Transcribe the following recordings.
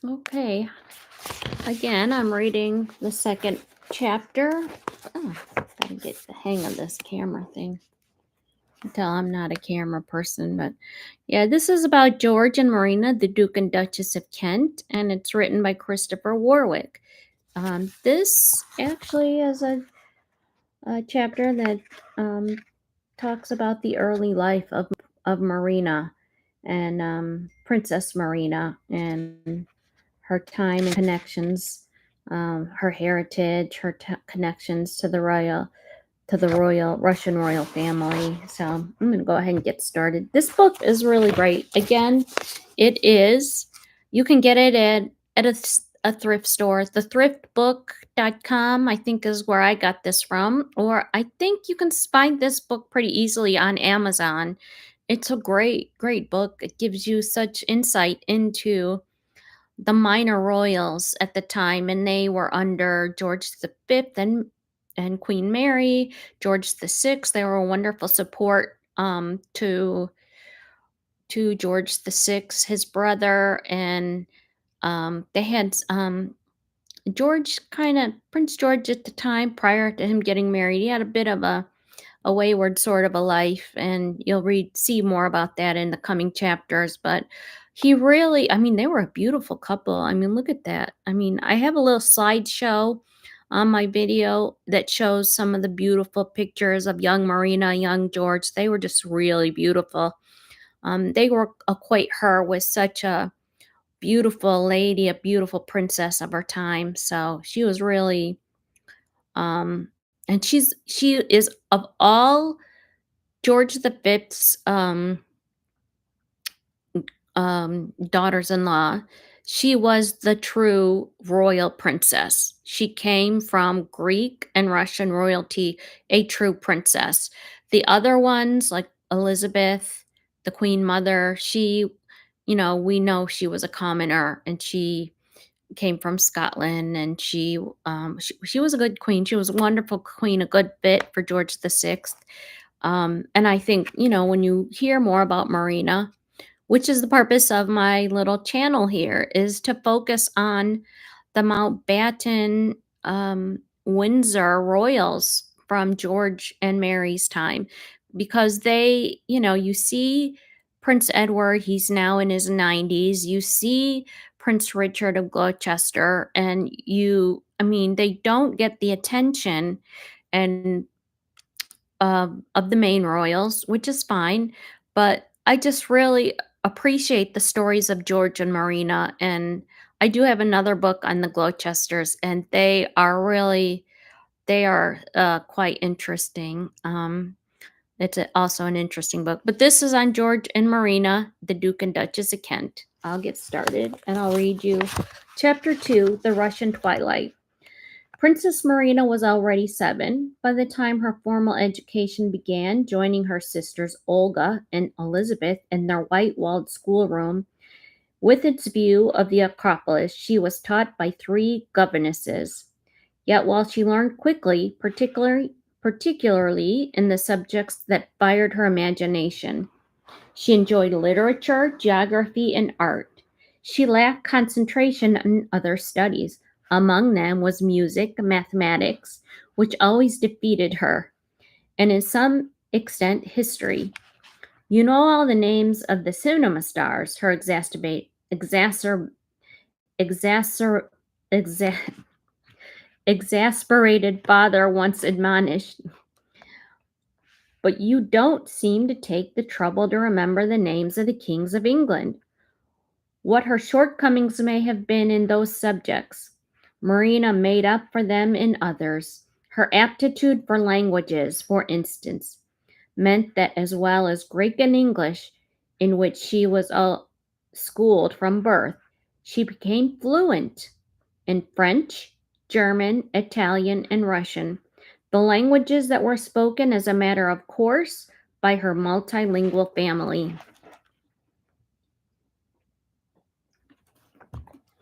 Okay, again, I'm reading the second chapter. Oh, gotta get the hang of this camera thing. You can tell I'm not a camera person, but yeah, this is about George and Marina, the Duke and Duchess of Kent, and it's written by Christopher Warwick. This actually is a chapter that um, talks about the early life of Marina and Princess Marina and her time and connections, her heritage, her connections to the royal Russian royal family. So I'm going to go ahead and get started. This book is really great. Again, it is. You can get it at a thrift store. Thethriftbook.com, I think, is where I got this from. Or I think you can find this book pretty easily on Amazon. It's a great, great book. It gives you such insight into the minor royals at the time, and they were under George the Fifth and Queen Mary, George the Sixth. They were a wonderful support to George the Sixth, his brother, and they had George Prince George at the time prior to him getting married. He had a bit of a wayward sort of a life, and you'll see more about that in the coming chapters. But he really, I mean, they were a beautiful couple. I mean, look at that. I mean, I have a little slideshow on my video that shows some of the beautiful pictures of young Marina, young George. They were just really beautiful. They were equate her with such a beautiful lady, a beautiful princess of her time. So she was really, um, and she is of all George the Fifth's daughters-in-law, she was the true royal princess. She came from Greek and Russian royalty, a true princess. The other ones, like Elizabeth, the Queen Mother, we know she was a commoner, and she came from Scotland, and she was a good queen. She was a wonderful queen, a good fit for George the Sixth. And I think, when you hear more about Marina, which is the purpose of my little channel here, is to focus on the Mountbatten Windsor royals from George and Mary's time, because you see Prince Edward, he's now in his 90s. You see Prince Richard of Gloucester, and they don't get the attention and of the main royals, which is fine. But I just really appreciate the stories of George and Marina. And I do have another book on the Gloucesters, and they are quite interesting. It's also an interesting book. But this is on George and Marina, the Duke and Duchess of Kent. I'll get started, and I'll read you Chapter 2, The Russian Twilight. Princess Marina was already 7 by the time her formal education began, joining her sisters Olga and Elizabeth in their white-walled schoolroom. With its view of the Acropolis, she was taught by 3 governesses. Yet while she learned quickly, particularly in the subjects that fired her imagination, she enjoyed literature, geography, and art. She lacked concentration in other studies. Among them was music, mathematics, which always defeated her, and in some extent history. You know all the names of the cinema stars, her exacer, exa- exasperated father once admonished, but you don't seem to take the trouble to remember the names of the kings of England. What her shortcomings may have been in those subjects, Marina made up for them in others. Her aptitude for languages, for instance, meant that as well as Greek and English, in which she was schooled from birth, she became fluent in French, German, Italian, and Russian, the languages that were spoken as a matter of course by her multilingual family.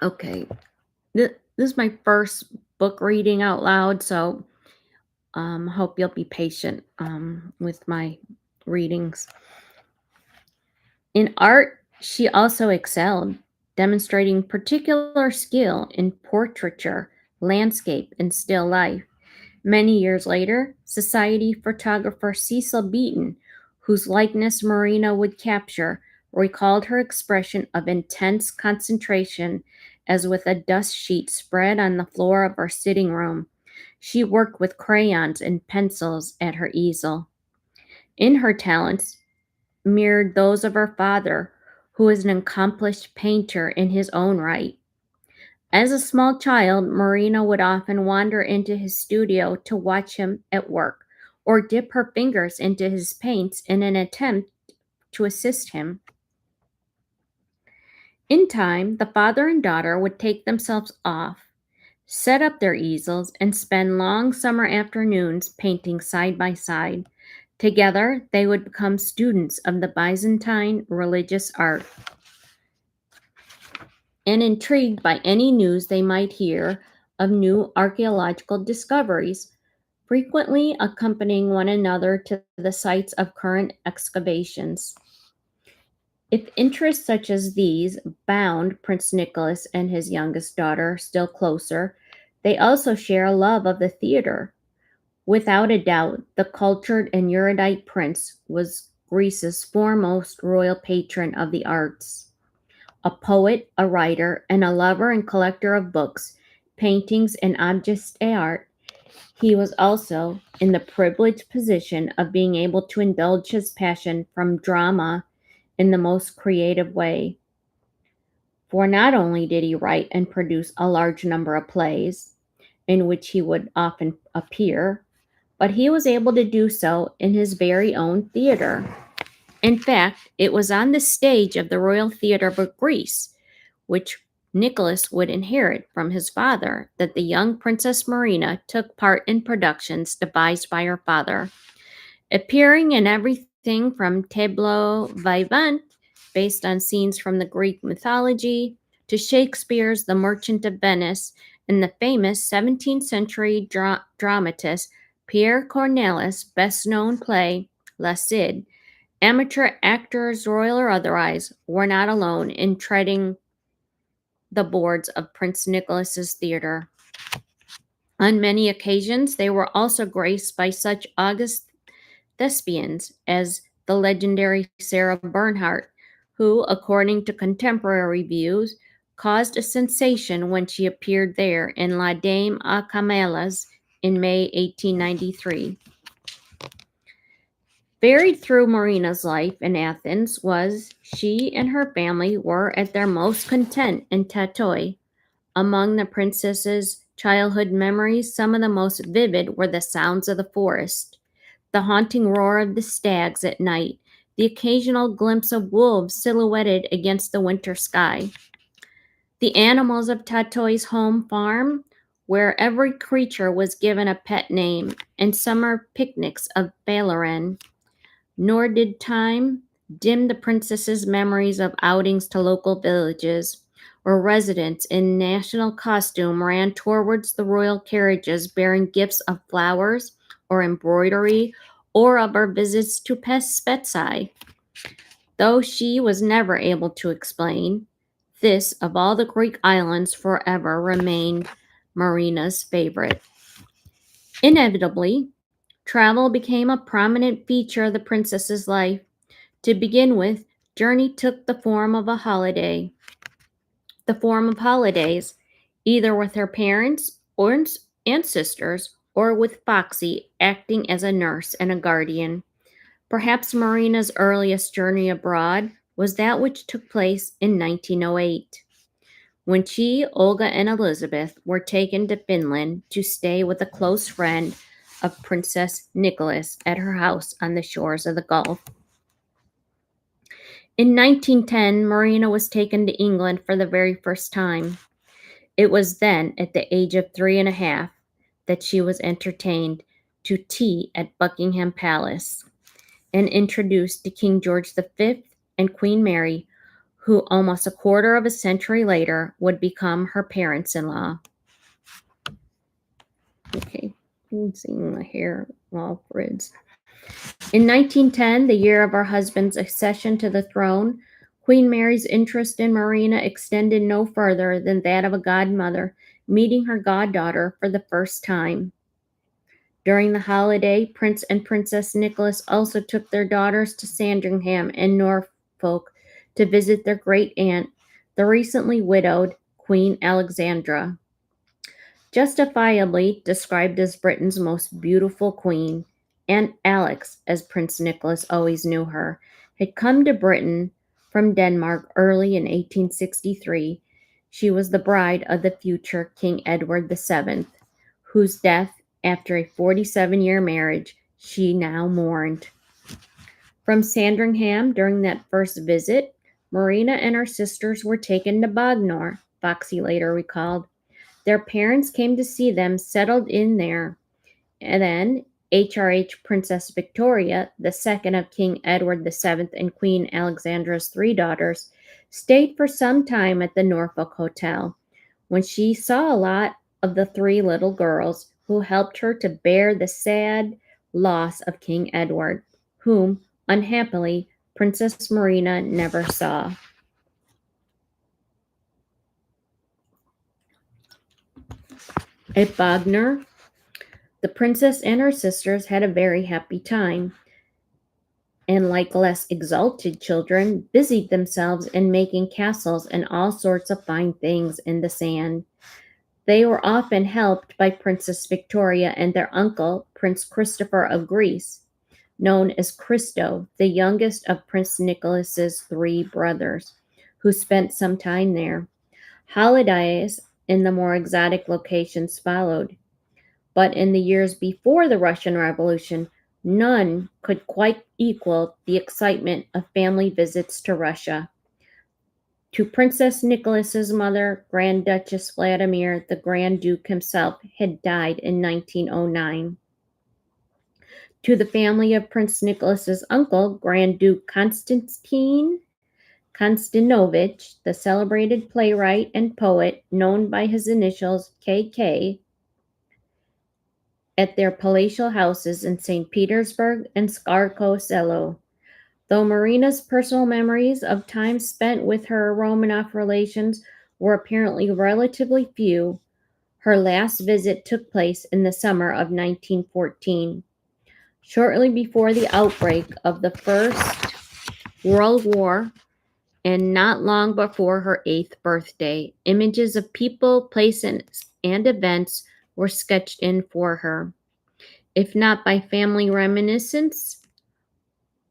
Okay, this is my first book reading out loud, so hope you'll be patient with my readings. In art, she also excelled. demonstrating particular skill in portraiture, landscape, and still life. Many years later, society photographer Cecil Beaton, whose likeness Marina would capture, recalled her expression of intense concentration as with a dust sheet spread on the floor of her sitting room. She worked with crayons and pencils at her easel. In her talents, mirrored those of her father, who was an accomplished painter in his own right. As a small child, Marina would often wander into his studio to watch him at work or dip her fingers into his paints in an attempt to assist him. In time, the father and daughter would take themselves off, set up their easels, and spend long summer afternoons painting side by side. Together, they would become students of the Byzantine religious art. And intrigued by any news they might hear of new archaeological discoveries, frequently accompanying one another to the sites of current excavations. If interests such as these bound Prince Nicholas and his youngest daughter still closer, they also share a love of the theater. Without a doubt, the cultured and erudite prince was Greece's foremost royal patron of the arts. A poet, a writer, and a lover and collector of books, paintings, and objects d'art, he was also in the privileged position of being able to indulge his passion from drama in the most creative way. For not only did he write and produce a large number of plays, in which he would often appear, but he was able to do so in his very own theater. In fact, it was on the stage of the Royal Theatre of Greece, which Nicholas would inherit from his father, that the young Princess Marina took part in productions devised by her father, appearing in everything from tableaux vivants, based on scenes from the Greek mythology, to Shakespeare's The Merchant of Venice and the famous 17th century dramatist Pierre Corneille's best-known play, La Cid. Amateur actors, royal or otherwise, were not alone in treading the boards of Prince Nicholas's theater. On many occasions, they were also graced by such august thespians as the legendary Sarah Bernhardt, who, according to contemporary reviews, caused a sensation when she appeared there in La Dame aux Camélias in May 1893. Varied through Marina's life in Athens was she and her family were at their most content in Tatoi. Among the princess's childhood memories, some of the most vivid were the sounds of the forest, the haunting roar of the stags at night, the occasional glimpse of wolves silhouetted against the winter sky. The animals of Tatoi's home farm, where every creature was given a pet name, and summer picnics of Baleren. Nor did time dim the princess's memories of outings to local villages, where residents in national costume ran towards the royal carriages bearing gifts of flowers or embroidery, or of her visits to Spetsai. Though she was never able to explain, this, of all the Greek islands, forever remained Marina's favorite. Inevitably, travel became a prominent feature of the princess's life. To begin with, journey took the form of holidays, either with her parents or and sisters, or with Foxy acting as a nurse and a guardian. Perhaps Marina's earliest journey abroad was that which took place in 1908, when she, Olga, and Elizabeth were taken to Finland to stay with a close friend of Princess Nicholas at her house on the shores of the Gulf. In 1910, Marina was taken to England for the very first time. It was then, at the age of 3.5, that she was entertained to tea at Buckingham Palace and introduced to King George V and Queen Mary, who almost a quarter of a century later would become her parents-in-law. Okay, I'm seeing my hair all frizz. In 1910, the year of her husband's accession to the throne, Queen Mary's interest in Marina extended no further than that of a godmother meeting her goddaughter for the first time. During the holiday, Prince and Princess Nicholas also took their daughters to Sandringham and Norfolk to visit their great aunt, the recently widowed Queen Alexandra. Justifiably described as Britain's most beautiful queen, Aunt Alex, as Prince Nicholas always knew her, had come to Britain from Denmark early in 1863. She was the bride of the future King Edward VII, whose death, after a 47-year marriage, she now mourned. From Sandringham, during that first visit, Marina and her sisters were taken to Bognor, Foxy later recalled. Their parents came to see them settled in there, and then HRH Princess Victoria, the second of King Edward VII and Queen Alexandra's three daughters, stayed for some time at the Norfolk Hotel, when she saw a lot of the three little girls who helped her to bear the sad loss of King Edward, whom, unhappily, Princess Marina never saw. At Bognor, the princess and her sisters had a very happy time, and like less exalted children, busied themselves in making castles and all sorts of fine things in the sand. They were often helped by Princess Victoria and their uncle, Prince Christopher of Greece, known as Christo, the youngest of Prince Nicholas's three brothers, who spent some time there. Holidays in the more exotic locations followed. But in the years before the Russian Revolution, none could quite equal the excitement of family visits to Russia. To Princess Nicholas's mother, Grand Duchess Vladimir, the Grand Duke himself had died in 1909. To the family of Prince Nicholas's uncle, Grand Duke Konstantin Konstanovich, the celebrated playwright and poet known by his initials KK, at their palatial houses in St. Petersburg and Skarko Selo. Though Marina's personal memories of time spent with her Romanov relations were apparently relatively few, her last visit took place in the summer of 1914, shortly before the outbreak of the First World War and not long before her 8th birthday. Images of people, places, and events were sketched in for her, if not by family reminiscence,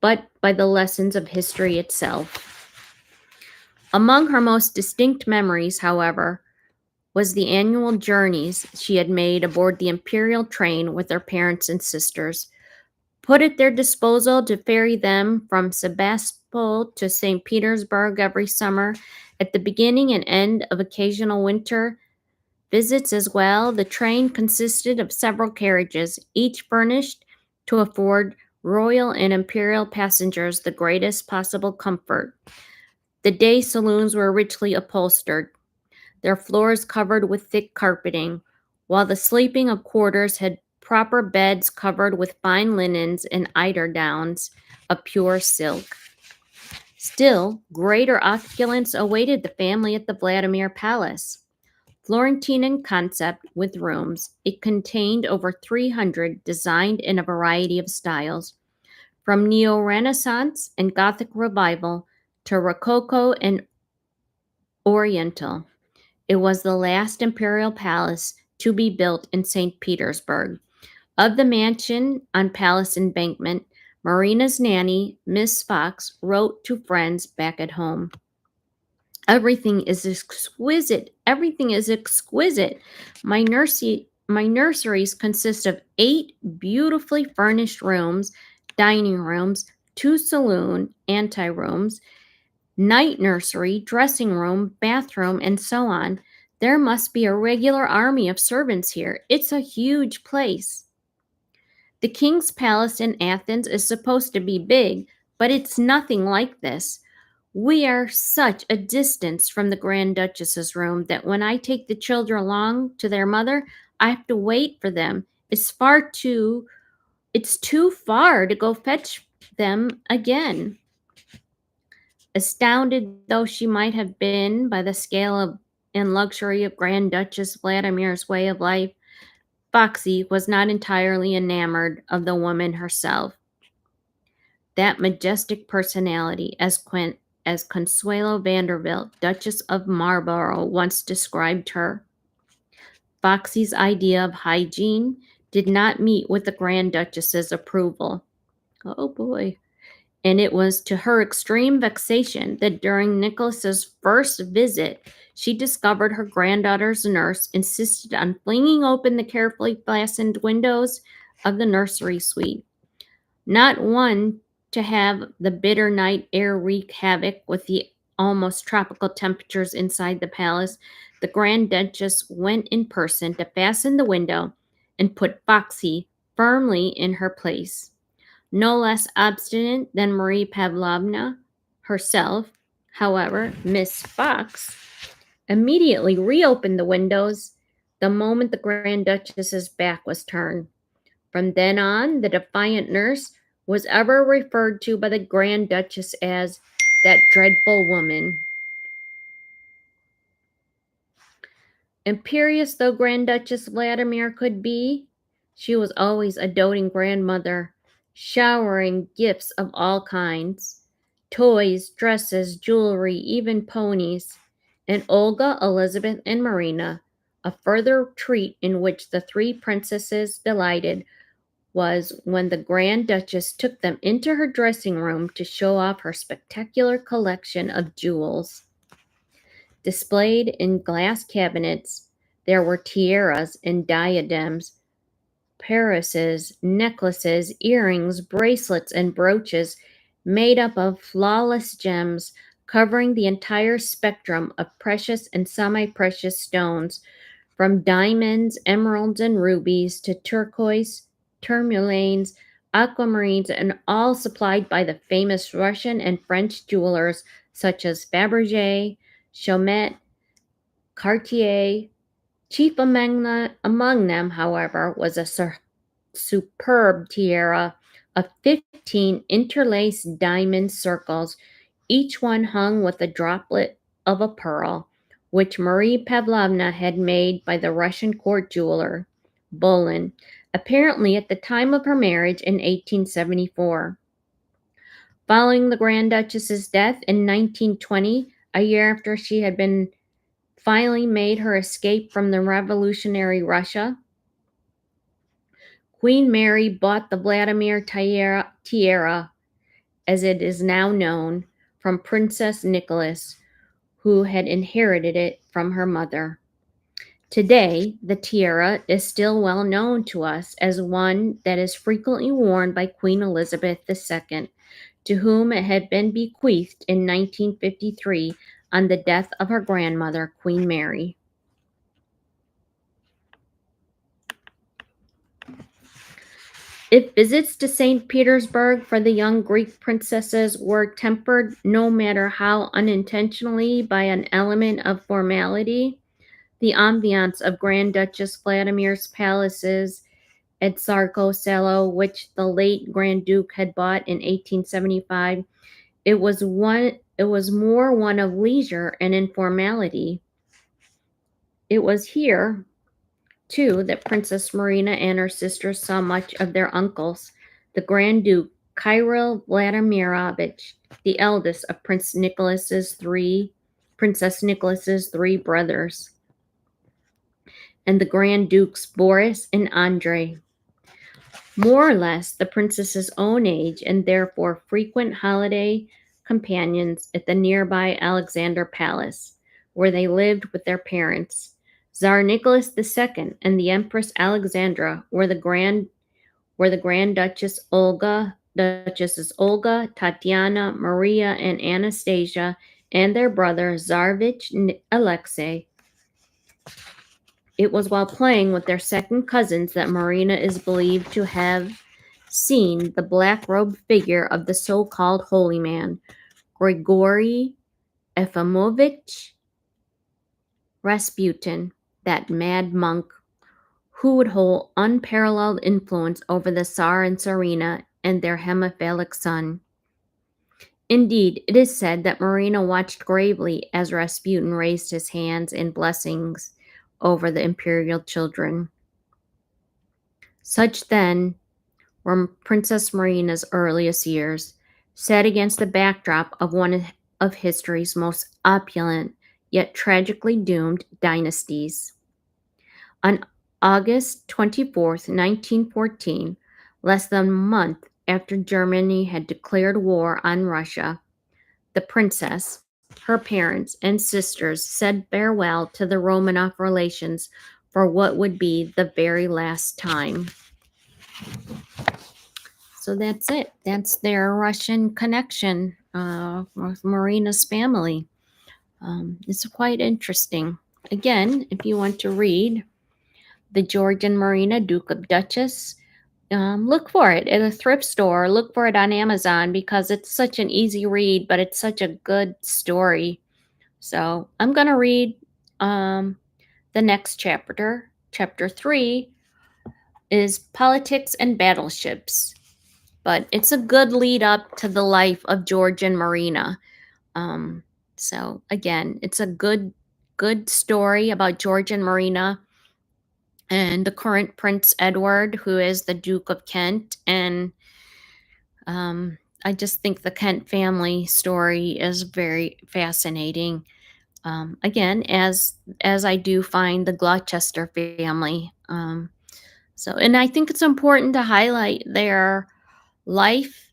but by the lessons of history itself. Among her most distinct memories, however, was the annual journeys she had made aboard the imperial train with her parents and sisters, put at their disposal to ferry them from Sebastopol to St. Petersburg every summer, at the beginning and end of occasional winter visits as well. The train consisted of several carriages, each furnished to afford royal and imperial passengers the greatest possible comfort. The day saloons were richly upholstered, their floors covered with thick carpeting, while the sleeping of quarters had proper beds covered with fine linens and eiderdowns of pure silk. Still, greater opulence awaited the family at the Vladimir Palace. Florentine in concept with rooms, it contained over 300 designed in a variety of styles, from Neo-Renaissance and Gothic Revival to Rococo and Oriental. It was the last imperial palace to be built in St. Petersburg. Of the mansion on Palace Embankment, Marina's nanny, Miss Fox, wrote to friends back at home. Everything is exquisite. Everything is exquisite. My nurseries consist of 8 beautifully furnished rooms, dining rooms, 2 saloon anterooms, night nursery, dressing room, bathroom, and so on. There must be a regular army of servants here. It's a huge place. The king's palace in Athens is supposed to be big, but it's nothing like this. We are such a distance from the Grand Duchess's room that when I take the children along to their mother, I have to wait for them. It's too far to go fetch them again. Astounded though she might have been by the scale of and luxury of Grand Duchess Vladimir's way of life, Foxy was not entirely enamored of the woman herself. That majestic personality, as Consuelo Vanderbilt, Duchess of Marlborough, once described her. Foxy's idea of hygiene did not meet with the Grand Duchess's approval. Oh boy. And it was to her extreme vexation that during Nicholas's first visit, she discovered her granddaughter's nurse insisted on flinging open the carefully fastened windows of the nursery suite. Not one to have the bitter night air wreak havoc with the almost tropical temperatures inside the palace, the Grand Duchess went in person to fasten the window and put Foxy firmly in her place. No less obstinate than Marie Pavlovna herself, however, Miss Fox immediately reopened the windows the moment the Grand Duchess's back was turned. From then on, the defiant nurse was ever referred to by the Grand Duchess as that dreadful woman. Imperious though Grand Duchess Vladimir could be, she was always a doting grandmother, showering gifts of all kinds toys, dresses, jewelry, even ponies. And Olga, Elizabeth, and Marina, a further treat in which the three princesses delighted, was when the Grand Duchess took them into her dressing room to show off her spectacular collection of jewels. Displayed in glass cabinets, there were tiaras and diadems, perisses, necklaces, earrings, bracelets, and brooches made up of flawless gems covering the entire spectrum of precious and semi-precious stones, from diamonds, emeralds, and rubies to turquoise, tourmalines, aquamarines, and all supplied by the famous Russian and French jewelers such as Fabergé, Chaumet, Cartier. Chief among them, however, was a superb tiara of 15 interlaced diamond circles, each one hung with a droplet of a pearl, which Marie Pavlovna had made by the Russian court jeweler, Bolin, apparently at the time of her marriage in 1874. Following the Grand Duchess's death in 1920, a year after she had been finally made her escape from the revolutionary Russia, Queen Mary bought the Vladimir tiara, as it is now known, from Princess Nicholas, who had inherited it from her mother. Today, the tiara is still well known to us as one that is frequently worn by Queen Elizabeth II, to whom it had been bequeathed in 1953 on the death of her grandmother, Queen Mary. If visits to St. Petersburg for the young Greek princesses were tempered, no matter how unintentionally, by an element of formality, the ambiance of Grand Duchess Vladimir's palaces at Tsarko Selo, which the late Grand Duke had bought in 1875, it was more one of leisure and informality. It was here, too, that Princess Marina and her sisters saw much of their uncles, the Grand Duke Kirill Vladimirovich, the eldest of Princess Nicholas's three brothers, and the Grand Dukes Boris and Andrei. More or less the princess's own age and therefore frequent holiday companions at the nearby Alexander Palace, where they lived with their parents. Tsar Nicholas II and the Empress Alexandra were the Grand Duchesses Olga, Tatiana, Maria, and Anastasia, and their brother Tsarevich Alexei. It was while playing with their second cousins that Marina is believed to have seen the black-robed figure of the so-called holy man, Grigory Efimovich Rasputin, that mad monk who would hold unparalleled influence over the Tsar and Tsarina and their hemophilic son. Indeed, it is said that Marina watched gravely as Rasputin raised his hands in blessings over the imperial children. Such then were Princess Marina's earliest years, set against the backdrop of of history's most opulent yet tragically doomed dynasties. On August 24th, 1914, less than a month after Germany had declared war on Russia, the princess, her parents, and sisters said farewell to the Romanov relations for what would be the very last time. So that's it. That's their Russian connection with Marina's family. It's quite interesting. Again, if you want to read The George and Marina, Duke of Duchess, look for it at a thrift store. Look for it on Amazon because it's such an easy read, but it's such a good story. So I'm going to read um, the next chapter. Chapter 3 is Politics and Battleships. But it's a good lead up to the life of George and Marina. Um, so again, it's a good story about George and Marina and the current Prince Edward, who is the Duke of Kent. And I just think the Kent family story is very fascinating. Again, as I do find the Gloucester family. And I think it's important to highlight their life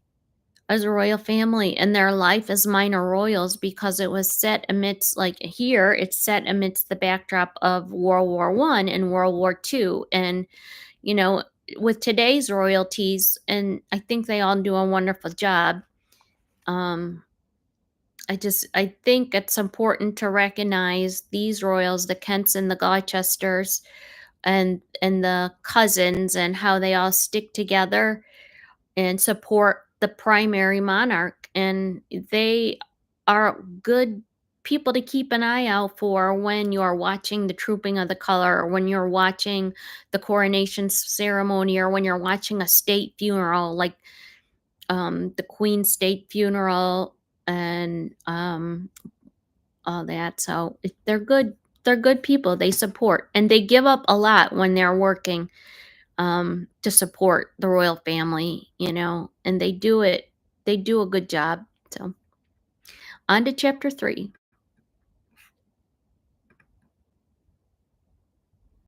as a royal family and their life as minor royals because it was set amidst, like here, it's set amidst the backdrop of World War I and World War II. And, you know, with today's royalties, and I think they all do a wonderful job. Um, I think it's important to recognize these royals, the Kents and the Gloucesters, and the cousins, and how they all stick together and support the primary monarch. And they are good people to keep an eye out for when you're watching the Trooping of the Color, or when you're watching the coronation ceremony, or when you're watching a state funeral, like the Queen's state funeral, and all that. So they're good. They're good people. They support and they give up a lot when they're working to support the royal family, and they do it. They do a good job. So on to chapter 3.